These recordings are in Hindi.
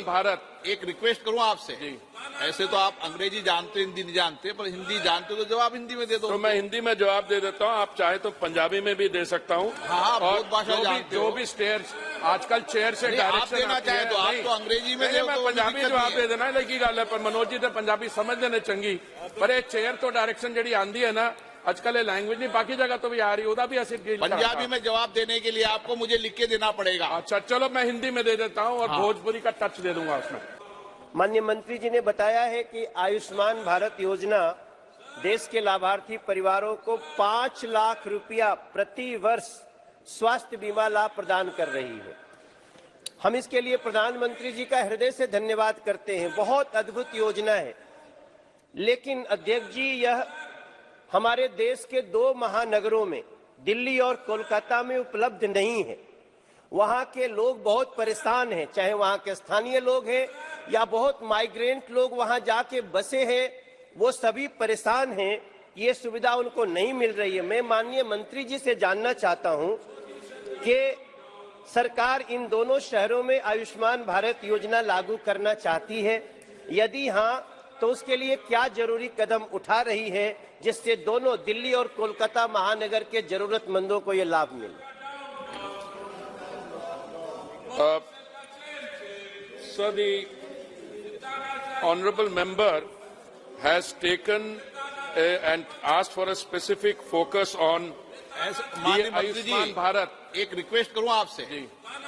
भारत। एक रिक्वेस्ट करूं आपसे, ऐसे तो आप अंग्रेजी जानते हिंदी नहीं जानते, पर हिंदी जानते तो जवाब हिंदी में दे दो। तो मैं हिंदी में जवाब दे देता हूँ, आप चाहे तो पंजाबी में भी दे सकता हूँ। हाँ, और बहुत भाषा जानते हो। जो भी स्टेयर्स आजकल चेयर से डायरेक्शन देना चाहे तो आप तो अंग्रेजी में मैं पंजाबी जवाब दे देना लगी गल है, पर मनोज जी तो पंजाबी समझते ने चंगी, पर ये चेयर तो डायरेक्शन जी आंदी है ना आजकल, ये लैंग्वेज नहीं बाकी जगह तो भी आ रही, ओदा भी असर पंजाबी में जवाब देने के लिए आपको मुझे लिख के देना पड़ेगा। अच्छा चलो मैं हिंदी में दे देता हूँ और भोजपुरी का टच दे दूंगा उसमें। माननीय मंत्री जी ने बताया है कि आयुष्मान भारत योजना देश के लाभार्थी परिवारों को 5 लाख रुपया प्रति वर्ष स्वास्थ्य बीमा लाभ प्रदान कर रही है। हम इसके लिए प्रधानमंत्री जी का हृदय से धन्यवाद करते हैं। बहुत अद्भुत योजना है, लेकिन अध्यक्ष जी यह हमारे देश के 2 महानगरों में दिल्ली और कोलकाता में उपलब्ध नहीं है। वहाँ के लोग बहुत परेशान हैं, चाहे वहाँ के स्थानीय लोग हैं या बहुत माइग्रेंट लोग वहाँ जाके बसे हैं, वो सभी परेशान हैं। ये सुविधा उनको नहीं मिल रही है। मैं माननीय मंत्री जी से जानना चाहता हूँ कि सरकार इन दोनों शहरों में आयुष्मान भारत योजना लागू करना चाहती है, यदि हाँ तो उसके लिए क्या जरूरी कदम उठा रही है जिससे दोनों दिल्ली और कोलकाता महानगर के जरूरतमंदों को ये लाभ मिले। So the honourable member has taken and asked for a specific focus on माननीय मंत्री आयुष्मान भारत। एक रिक्वेस्ट करूं आपसे,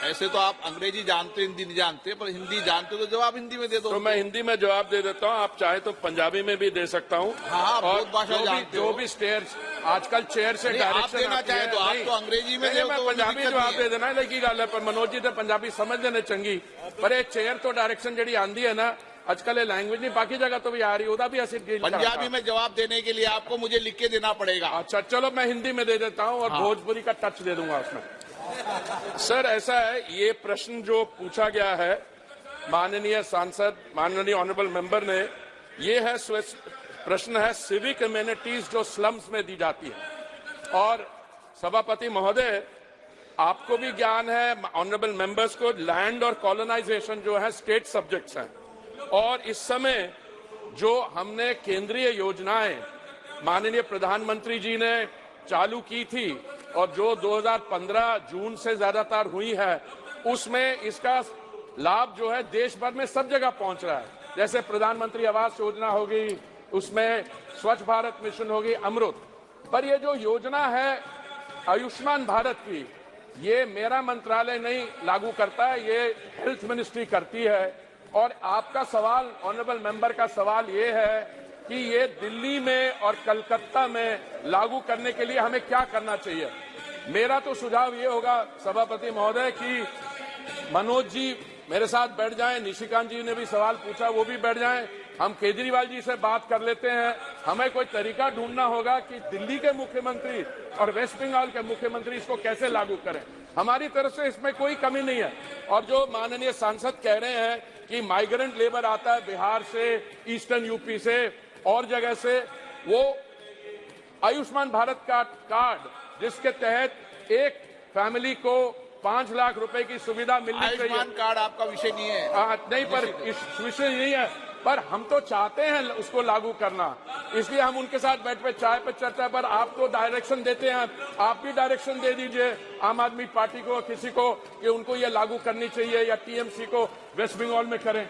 ऐसे तो आप अंग्रेजी जानते हिंदी नहीं जानते, पर हिंदी जानते तो जवाब हिंदी में दे दो। तो मैं हिंदी में जवाब दे देता हूँ, आप चाहे तो पंजाबी में भी दे सकता हूँ। हाँ, बहुत भाषा जानते हो। जो भी स्टेयर्स आजकल चेयर से डायरेक्शन देना चाहे तो आप तो अंग्रेजी में दे दो। मैं पंजाबी जवाब दे देना लगी गल है, पर मनोज जी तो पंजाबी समझते ने चंगी, पर ये चेयर तो डायरेक्शन जी आंदी है ना आजकल, ये लैंग्वेज नहीं बाकी जगह तो भी आ रही, ओदा भी असर पंजाबी में जवाब देने के लिए आपको मुझे लिख के देना पड़ेगा। अच्छा चलो मैं हिंदी में दे देता हूँ और भोजपुरी का टच दे दूंगा उसमें। सर ऐसा है, ये प्रश्न जो पूछा गया है माननीय सांसद, माननीय ऑनरेबल मेंबर ने, ये है प्रश्न है सिविक इम्यूनिटीज जो स्लम्स में दी जाती है। और सभापति महोदय आपको भी ज्ञान है, ऑनरेबल मेंबर्स को, लैंड और कॉलोनाइजेशन जो है स्टेट सब्जेक्ट्स हैं, और इस समय जो हमने केंद्रीय योजनाएं माननीय प्रधानमंत्री जी ने चालू की थी और जो 2015 जून से ज्यादातर हुई है, उसमें इसका लाभ जो है देश भर में सब जगह पहुंच रहा है। जैसे प्रधानमंत्री आवास योजना होगी, उसमें स्वच्छ भारत मिशन होगी, अमृत। पर ये जो योजना है आयुष्मान भारत की, ये मेरा मंत्रालय नहीं लागू करता है, ये हेल्थ मिनिस्ट्री करती है। और आपका सवाल, ऑनरेबल मेंबर का सवाल ये है कि ये दिल्ली में और कलकत्ता में लागू करने के लिए हमें क्या करना चाहिए। मेरा तो सुझाव ये होगा सभापति महोदय कि मनोज जी मेरे साथ बैठ जाएं, निशिकांत जी ने भी सवाल पूछा, वो भी बैठ जाएं, हम केजरीवाल जी से बात कर लेते हैं। हमें कोई तरीका ढूंढना होगा कि दिल्ली के मुख्यमंत्री और वेस्ट बंगाल के मुख्यमंत्री इसको कैसे लागू करें। हमारी तरफ से इसमें कोई कमी नहीं है। और जो माननीय सांसद कह रहे हैं कि माइग्रेंट लेबर आता है बिहार से, ईस्टर्न यूपी से और जगह से, वो आयुष्मान भारत का कार्ड जिसके तहत एक फैमिली को 5 लाख रुपए की सुविधा मिलनी चाहिए। आयुष्मान कार्ड आपका विषय नहीं है। नहीं, पर इस विषय नहीं है, पर हम तो चाहते हैं उसको लागू करना, इसलिए हम उनके साथ बैठ पे चाय पे चर्चा, पर आप तो डायरेक्शन देते हैं, आप भी डायरेक्शन दे दीजिए आम आदमी पार्टी को, किसी को, कि उनको ये लागू करनी चाहिए या टीएमसी को वेस्ट बंगाल में करें।